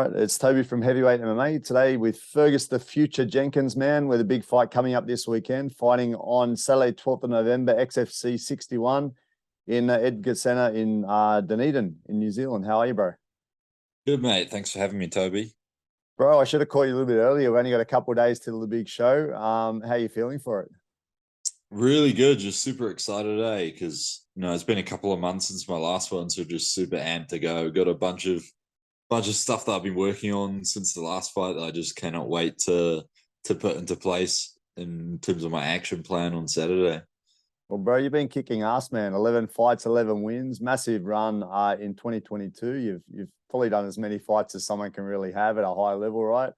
right, it's Toby from Heavyweight MMA today with Fergus the Future Jenkins, man, with a big fight coming up this weekend, fighting on Saturday, 12th of November, XFC 61 in XFC Centre in Dunedin in New Zealand. How are you, bro? Good, mate. Thanks for having me, Toby. Bro, I should have called you a little bit earlier. We've only got a couple of days till the big show. How are you feeling for it? Really good. Just super excited today because it's been a couple of months since my last one, so just super amped to go. Got a bunch of stuff that I've been working on since the last fight that I just cannot wait to put into place in terms of my action plan on Saturday. Well, bro, you've been kicking ass, man. 11 fights, 11 wins, massive run in 2022. You've probably done as many fights as someone can really have at a high level, right?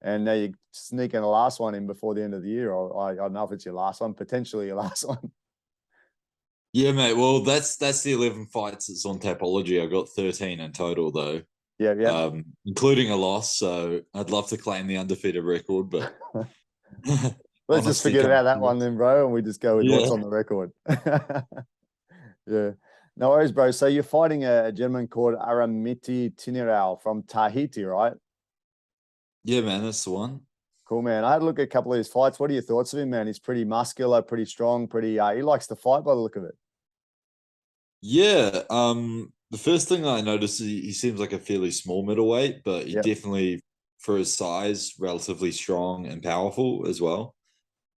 And now you're sneaking the last one in before the end of the year. I don't know if it's your last one, potentially your last one. Yeah, mate. Well, that's the 11 fights that's on Tapology. I got 13 in total, though. Yeah. Including a loss. So I'd love to claim the undefeated record, but let's just forget about that one then, bro, and we just go with what's on the record. Yeah. No worries, bro. So you're fighting a gentleman called Aremiti Tinirau from Tahiti, right? Yeah, man, that's the one. Cool, man. I had a look at a couple of his fights. What are your thoughts of him, man? He's pretty muscular, pretty strong, he likes to fight by the look of it. Yeah. The first thing I noticed is he seems like a fairly small middleweight, but he definitely, for his size, relatively strong and powerful as well.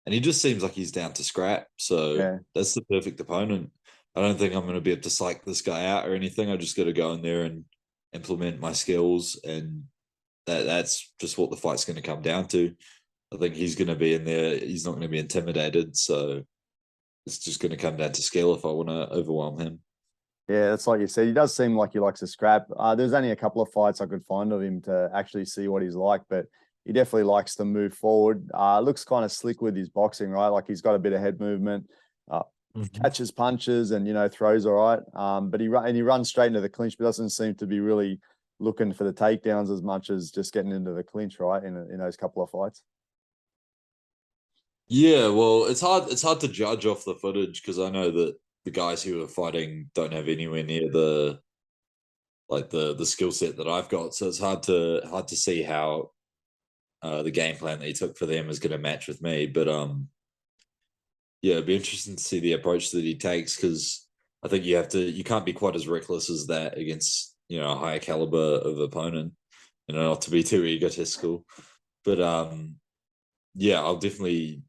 And he just seems like he's down to scrap. So that's the perfect opponent. I don't think I'm going to be able to psych this guy out or anything. I just got to go in there and implement my skills, and that's just what the fight's going to come down to. I think he's going to be in there. He's not going to be intimidated. So it's just going to come down to skill if I want to overwhelm him. Yeah, that's like you said. He does seem like he likes to scrap. There's only a couple of fights I could find of him to actually see what he's like, but he definitely likes to move forward. Looks kind of slick with his boxing, right? Like he's got a bit of head movement, catches punches, and throws all right. But he runs straight into the clinch, but doesn't seem to be really looking for the takedowns as much as just getting into the clinch, right? In those couple of fights. Yeah, well, it's hard to judge off the footage because I know that the guys who are fighting don't have anywhere near the skill set that I've got. So it's hard to see how the game plan that he took for them is going to match with me. But yeah, it'd be interesting to see the approach that he takes, because I think you can't be quite as reckless as that against a higher caliber of opponent. Not to be too egotistical, but yeah, I'll definitely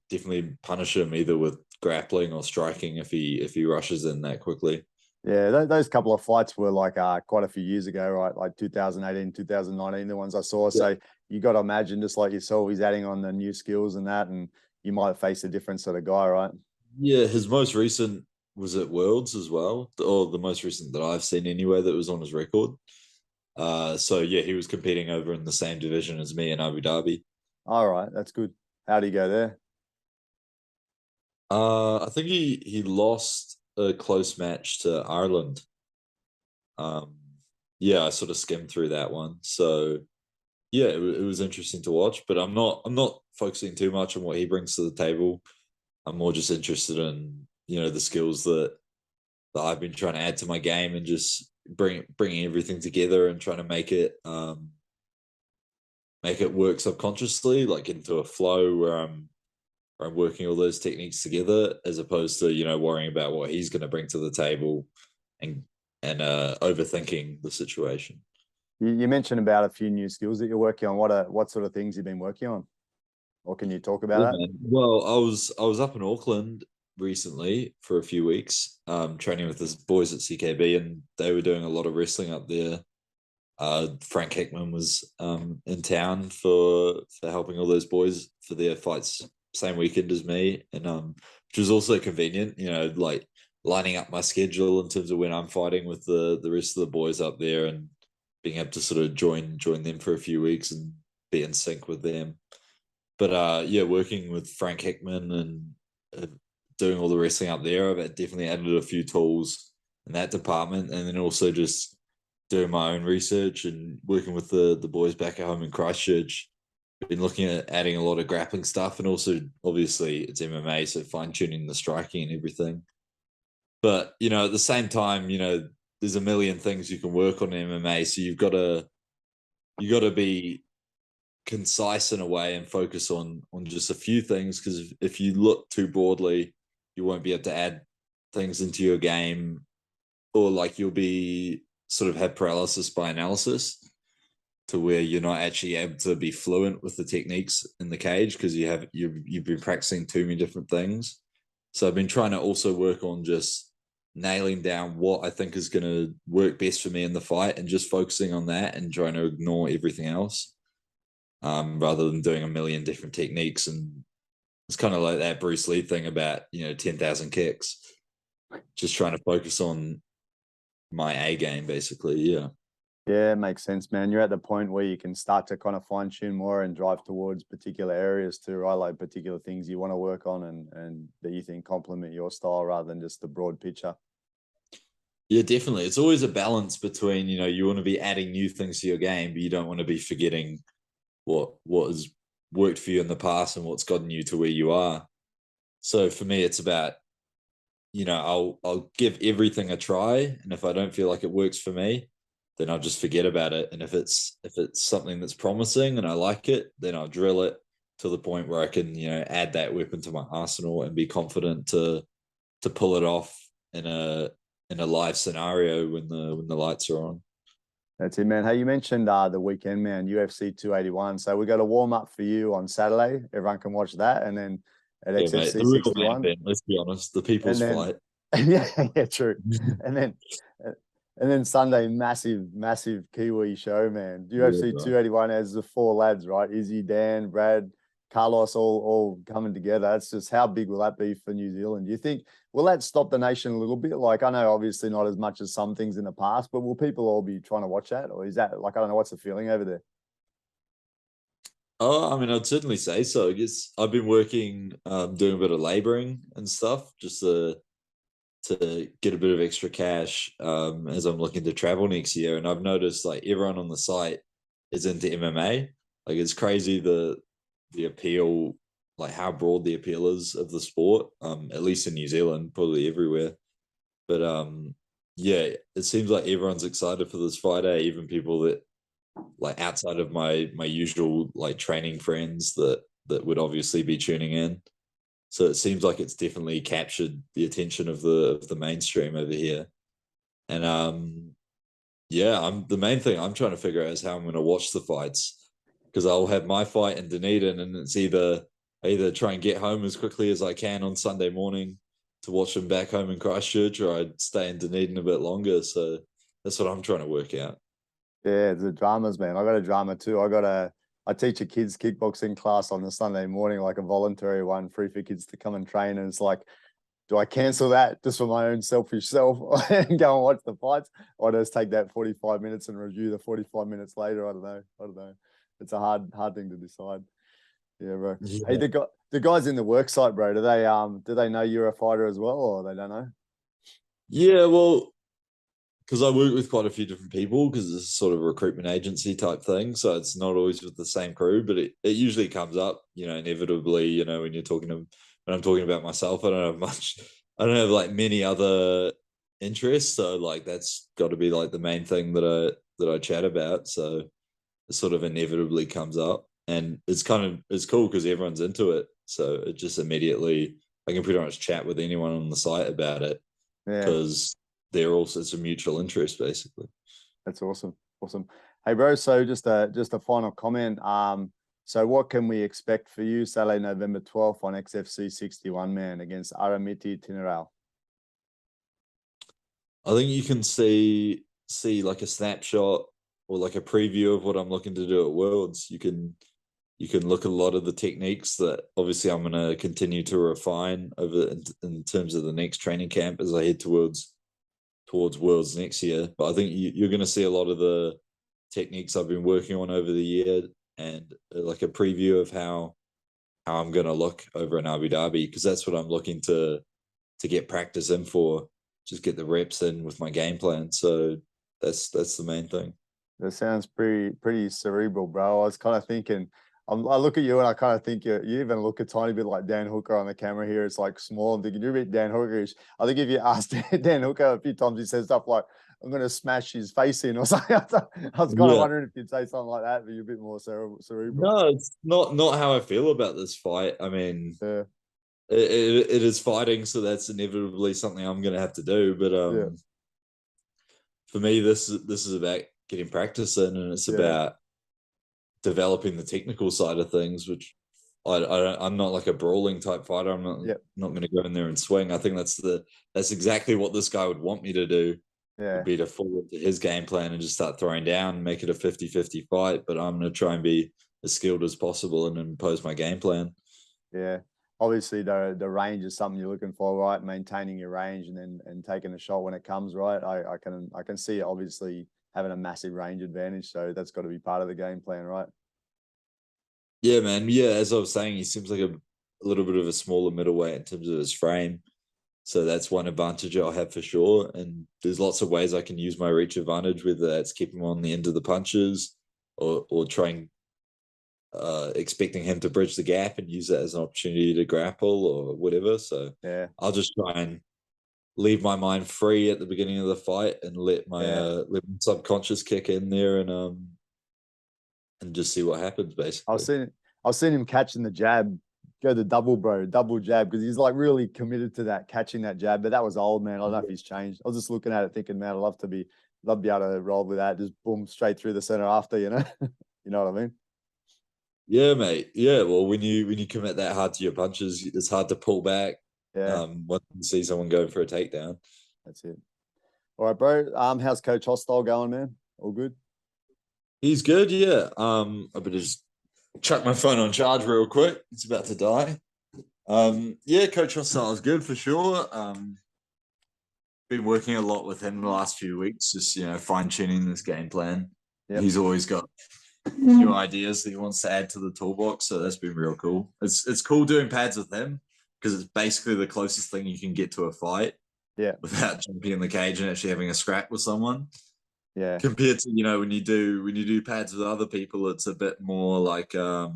punish him either with grappling or striking if he rushes in that quickly. Yeah, those couple of fights were like quite a few years ago, right? Like 2018, 2019, the ones I saw. Yeah. So you got to imagine, just like yourself, he's adding on the new skills and that, and you might face a different sort of guy, right? Yeah, his most recent was at Worlds as well, or the most recent that I've seen anyway that was on his record. So yeah, he was competing over in the same division as me in Abu Dhabi. All right, that's good. How did he go there? I think he lost a close match to Ireland. Yeah, I sort of skimmed through that one. So yeah, it was interesting to watch, but I'm not focusing too much on what he brings to the table. I'm more just interested in the skills that I've been trying to add to my game, and just bringing everything together and trying to make it work subconsciously, like into a flow where I'm working all those techniques together, as opposed to worrying about what he's going to bring to the table and overthinking the situation. You mentioned about a few new skills that you're working on. What sort of things you've been working on, or can you talk about that? Man. Well, I was up in Auckland recently for a few weeks, training with the boys at CKB, and they were doing a lot of wrestling up there. Frank Hickman was in town for helping all those boys for their fights same weekend as me, and which was also convenient, like lining up my schedule in terms of when I'm fighting with the rest of the boys up there, and being able to sort of join them for a few weeks and be in sync with them. But yeah, working with Frank Hickman and doing all the wrestling up there, I've definitely added a few tools in that department, and then also just doing my own research and working with the boys back at home in Christchurch. Been looking at adding a lot of grappling stuff, and also obviously it's MMA, so fine-tuning the striking and everything. But at the same time, there's a million things you can work on in MMA, so you've got to you got to be concise in a way and focus on just a few things, because if you look too broadly, you won't be able to add things into your game, or like you'll be sort of have paralysis by analysis, to where you're not actually able to be fluent with the techniques in the cage because you've been practicing too many different things. So I've been trying to also work on just nailing down what I think is going to work best for me in the fight, and just focusing on that and trying to ignore everything else, rather than doing a million different techniques. And it's kind of like that Bruce Lee thing about 10,000 kicks. Just trying to focus on my A game, basically. Yeah, it makes sense, man. You're at the point where you can start to kind of fine tune more and drive towards particular areas too, right? Like particular things you want to work on and that you think complement your style rather than just the broad picture. Yeah, definitely. It's always a balance between, you want to be adding new things to your game, but you don't want to be forgetting what has worked for you in the past and what's gotten you to where you are. So for me, it's about, I'll give everything a try, and if I don't feel like it works for me, then I'll just forget about it. And if it's something that's promising and I like it, then I'll drill it to the point where I can, add that weapon to my arsenal and be confident to pull it off in a live scenario when the lights are on. That's it, man. Hey, you mentioned the weekend, man, UFC 281. So we got a warm up for you on Saturday. Everyone can watch that, and then at Yeah, mate, XFC the real 61. main event, let's be honest, the people's fight. Yeah, true. And then Sunday, massive Kiwi show, man. UFC 281 has the 4 lads, right? Izzy, Dan, Brad, Carlos, all coming together. That's just, how big will that be for New Zealand? Do you think, will that stop the nation a little bit? Like, I know obviously not as much as some things in the past, but will people all be trying to watch that? Or is that, like, I don't know, what's the feeling over there? Oh, I mean, I'd certainly say so. I guess I've been working, doing a bit of laboring and stuff, just to get a bit of extra cash, as I'm looking to travel next year. And I've noticed like everyone on the site is into MMA. Like, it's crazy the appeal, like how broad the appeal is of the sport, at least in New Zealand, probably everywhere. But yeah, it seems like everyone's excited for this fight, even people that, like, outside of my usual like training friends that would obviously be tuning in. So it seems like it's definitely captured the attention of the mainstream over here. And yeah, the main thing I'm trying to figure out is how I'm going to watch the fights, because I'll have my fight in Dunedin, and it's either try and get home as quickly as I can on Sunday morning to watch them back home in Christchurch, or I'd stay in Dunedin a bit longer. So that's what I'm trying to work out. Yeah, the dramas, man. I got a drama too. I teach a kids kickboxing class on a Sunday morning, like a voluntary one, free for kids to come and train. And it's like, do I cancel that just for my own selfish self and go and watch the fights? Or just take that 45 minutes and review the 45 minutes later? I don't know. It's a hard thing to decide. Yeah, bro. Yeah. Hey, the guys in the work site, bro, do they know you're a fighter as well, or they don't know? Yeah, well, because I work with quite a few different people, because it's sort of a recruitment agency type thing. So it's not always with the same crew, but it usually comes up, inevitably, when I'm talking about myself. I don't have like many other interests. So like, that's got to be like the main thing that I chat about. So it sort of inevitably comes up, and it's cool because everyone's into it. So it just immediately, I can pretty much chat with anyone on the site about it, Yeah. because it's a mutual interest, basically. That's awesome. Hey, bro. So just a final comment. So what can we expect for you Saturday, November 12th on XFC 61, man, against Aremiti Tinirau? I think you can see like a snapshot or like a preview of what I'm looking to do at Worlds. You can look at a lot of the techniques that obviously I'm going to continue to refine over in terms of the next training camp as I head towards Worlds next year. But I think you're going to see a lot of the techniques I've been working on over the year, and like a preview of how I'm going to look over in Abu Dhabi, because that's what I'm looking to get practice in for, just get the reps in with my game plan. So that's the main thing. That sounds pretty cerebral, bro. I was kind of thinking, I look at you and I kind of think you even look a tiny bit like Dan Hooker on the camera here. It's like small. I'm thinking you're a bit Dan Hookerish. I think if you asked Dan Hooker a few times, he says stuff like, I'm going to smash his face in or something. I was kind of wondering if you'd say something like that, but you're a bit more cerebral. No, it's not how I feel about this fight. I mean, Yeah. It is fighting, so that's inevitably something I'm going to have to do. But for me, this is about getting practice in, and it's about developing the technical side of things, which I'm not like a brawling type fighter. I'm not going to go in there and swing. I think that's exactly what this guy would want me to do. Yeah. Would be to fall into his game plan and just start throwing down, make it a 50-50 fight. But I'm going to try and be as skilled as possible and impose my game plan. Yeah. Obviously, the range is something you're looking for, right? Maintaining your range and taking a shot when it comes, right? I can see obviously having a massive range advantage, so that's got to be part of the game plan, right? Yeah, man. Yeah, as I was saying, he seems like a little bit of a smaller middleweight in terms of his frame. So that's one advantage I'll have for sure. And there's lots of ways I can use my reach advantage, whether that's keeping him on the end of the punches or trying expecting him to bridge the gap and use that as an opportunity to grapple or whatever. So yeah, I'll just try and leave my mind free at the beginning of the fight and let my subconscious kick in there and just see what happens. Basically, I was seeing him catching the jab, go the double jab, because he's like really committed to that, catching that jab. But that was old, man. I don't know if he's changed. I was just looking at it thinking, man, I'd love to be able to roll with that, just boom straight through the center after, you know. You know what I mean? Yeah, mate. Yeah, well, when you commit that hard to your punches, it's hard to pull back. Yeah. Once you see someone going for a takedown. That's it. All right, bro. How's Coach Hostile going, man? All good? He's good, yeah. I better just chuck my phone on charge real quick. It's about to die. Yeah, Coach Hostile is good for sure. Been working a lot with him the last few weeks, just fine-tuning this game plan. Yep. He's always got new ideas that he wants to add to the toolbox, so that's been real cool. It's cool doing pads with him because it's basically the closest thing you can get to a fight, without jumping in the cage and actually having a scrap with someone. Yeah, compared to when you do pads with other people, it's a bit more like you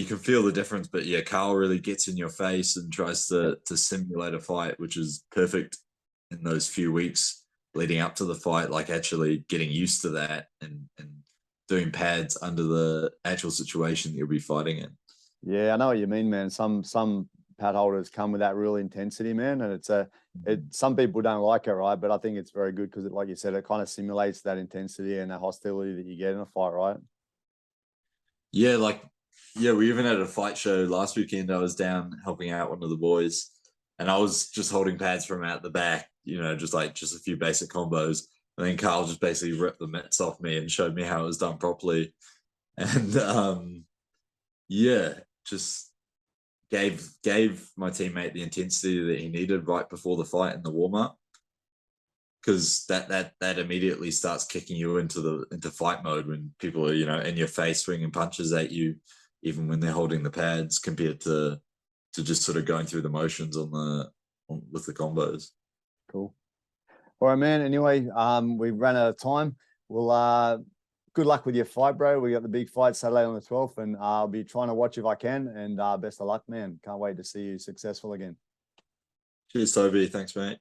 can feel the difference. But yeah, Karl really gets in your face and tries to simulate a fight, which is perfect in those few weeks leading up to the fight, like actually getting used to that and doing pads under the actual situation that you'll be fighting in. Yeah, I know what you mean, man. Some pad holders come with that real intensity, man, and some people don't like it, right? But I think it's very good because, like you said, it kind of simulates that intensity and that hostility that you get in a fight, right? Yeah, we even had a fight show last weekend. I was down helping out one of the boys, and I was just holding pads from out the back, just a few basic combos. And then Karl just basically ripped the mitts off me and showed me how it was done properly. And just gave my teammate the intensity that he needed right before the fight in the warm-up. Because that immediately starts kicking you into fight mode when people are, in your face swinging punches at you, even when they're holding the pads, compared to just sort of going through the motions with the combos. Cool. All right, man. Anyway, we've run out of time. We'll good luck with your fight, bro. We got the big fight Saturday on the 12th, and I'll be trying to watch if I can. And best of luck, man. Can't wait to see you successful again. Cheers, Toby. Thanks, mate.